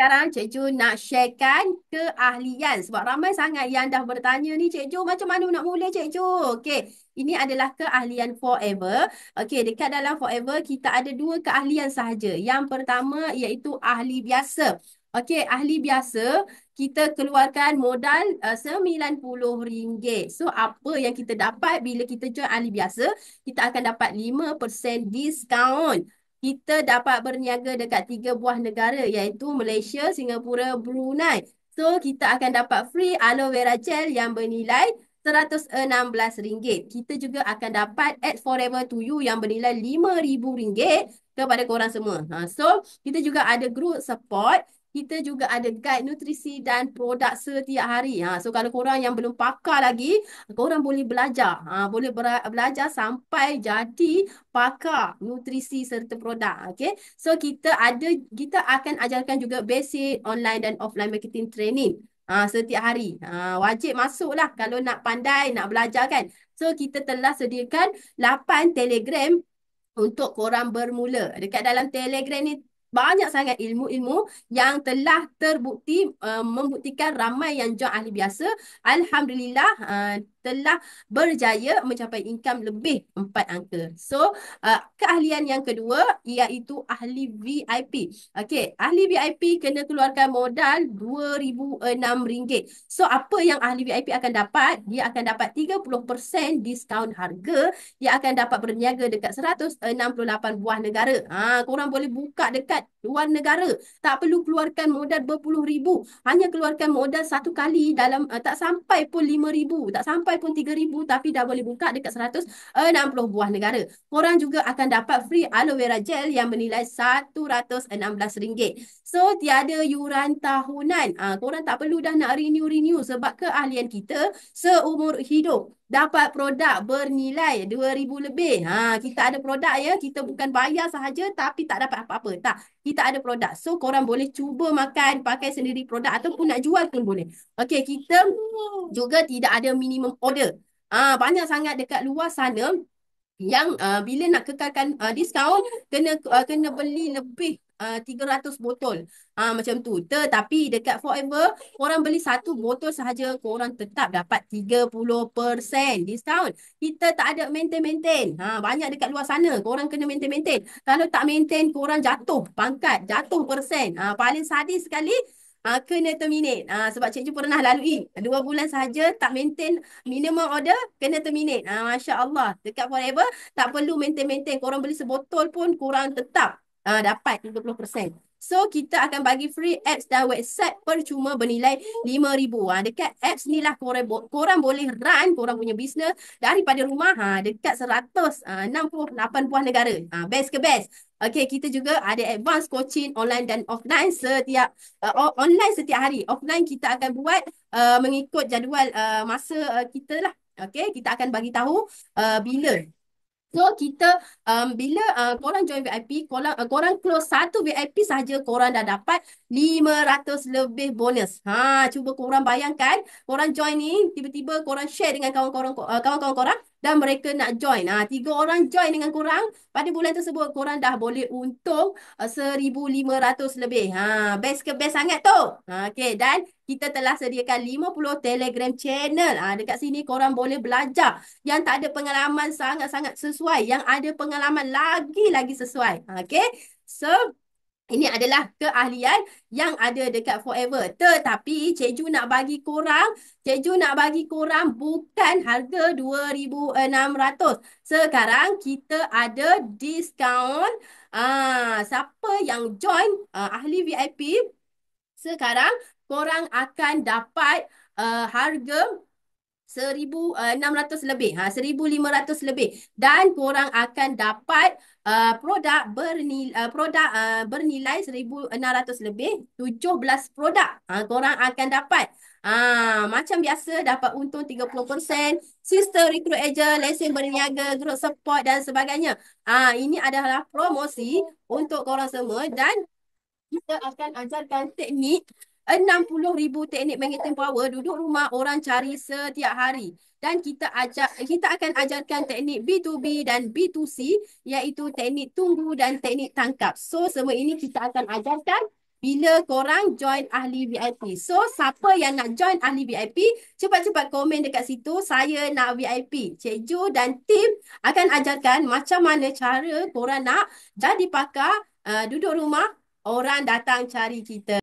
Sekarang Cikgu nak sharekan keahlian sebab ramai sangat yang dah bertanya ni Cikgu macam mana nak mula Cikgu. Okey, ini adalah keahlian Forever. Okey, dekat dalam Forever kita ada dua keahlian sahaja. Yang pertama iaitu ahli biasa. Okey, ahli biasa kita keluarkan modal RM90. So apa yang kita dapat bila kita join ahli biasa? Kita akan dapat 5% diskaun. Kita dapat berniaga dekat 3 buah negara iaitu Malaysia, Singapura, Brunei. So, kita akan dapat free aloe vera gel yang bernilai RM116. Kita juga akan dapat Add Forever to You yang bernilai RM5,000 kepada korang semua. So, kita juga ada group support. Kita juga ada guide nutrisi dan produk setiap hari. So, kalau korang yang belum pakar lagi, korang boleh belajar. Belajar sampai jadi pakar nutrisi serta produk. Okay. So kita akan ajarkan juga basic online dan offline marketing training. Setiap hari. Wajib masuklah kalau nak pandai, nak belajar kan. So kita telah sediakan 8 Telegram untuk korang bermula. Dekat dalam Telegram ni banyak sangat ilmu-ilmu yang telah terbukti membuktikan ramai yang join ahli biasa. Alhamdulillah telah berjaya mencapai income lebih 4 angka. So, keahlian yang kedua iaitu ahli VIP. Okey, ahli VIP kena keluarkan modal RM2,006. So, apa yang ahli VIP akan dapat? Dia akan dapat 30% diskaun harga. Dia akan dapat berniaga dekat 168 buah negara. Korang boleh buka dekat luar negara. Tak perlu keluarkan modal berpuluh ribu. Hanya keluarkan modal satu kali dalam tak sampai pun 5,000. Tak sampai pun 3,000 tapi dah boleh buka dekat 160 buah negara. Korang juga akan dapat free aloe vera gel yang bernilai RM116. So, tiada yuran tahunan. Korang tak perlu dah nak renew-renew sebab keahlian kita seumur hidup. Dapat produk bernilai 2,000 lebih. Kita ada produk ya. Kita bukan bayar sahaja tapi tak dapat apa-apa. Tak. Kita ada produk. So, korang boleh cuba makan, pakai sendiri produk ataupun nak jual pun boleh. Okey, kita juga tidak ada minimum order. Banyak sangat dekat luar sana yang bila nak kekalkan diskaun kena beli lebih 300 botol macam tu. Tetapi dekat Forever korang beli satu botol sahaja korang tetap dapat 30% diskaun. Kita tak ada maintain. Banyak dekat luar sana korang kena maintain. Kalau tak maintain korang jatuh pangkat, jatuh persen. Paling sadis sekali kena terminate. Sebab cikgu pernah lalui 2 bulan sahaja tak maintain minimum order kena terminate. Masya Allah. Dekat Forever tak perlu maintain. Korang beli sebotol pun korang tetap dapat 30%. So, kita akan bagi free apps dan website percuma bernilai RM5,000. Dekat apps ni lah korang boleh run korang punya bisnes daripada rumah dekat 168 buah negara. Best ke best? Okey, kita juga ada advance coaching online dan offline online setiap hari. Offline kita akan buat mengikut jadual masa kita lah. Okey, kita akan bagi tahu bila. So, kita bila korang join VIP, korang close satu VIP sahaja, korang dah dapat 500 lebih bonus. Cuba korang bayangkan, korang join ni, tiba-tiba korang share dengan kawan-kawan korang dan mereka nak join. 3 orang join dengan korang, pada bulan tersebut korang dah boleh untung 1,500 lebih. Best ke best sangat tu. Okay, dan kita telah sediakan 50 Telegram channel. Dekat sini korang boleh belajar yang tak ada pengalaman sangat-sangat sesuai, yang ada pengalaman lagi-lagi sesuai. Okay, so ini adalah keahlian yang ada dekat Forever. Tetapi cikgu nak bagi korang bukan harga 2,600. Sekarang kita ada diskaun. Siapa yang join ahli VIP sekarang korang akan dapat harga 1,600 lebih, 1,500 lebih, dan korang akan dapat bernilai 1,600 lebih, 17 produk korang akan dapat. Macam biasa dapat untung 30%, sistem recruit agent, lesen berniaga, group support dan sebagainya. Ini adalah promosi untuk korang semua dan kita akan ajarkan teknik 60,000 teknik magnetic power duduk rumah orang cari setiap hari. Dan kita akan ajarkan teknik B2B dan B2C iaitu teknik tunggu dan teknik tangkap. So semua ini kita akan ajarkan bila korang join ahli VIP. So, siapa yang nak join ahli VIP, cepat-cepat komen dekat situ, saya nak VIP. Cik Ju dan tim akan ajarkan macam mana cara korang nak jadi pakar, duduk rumah, orang datang cari kita.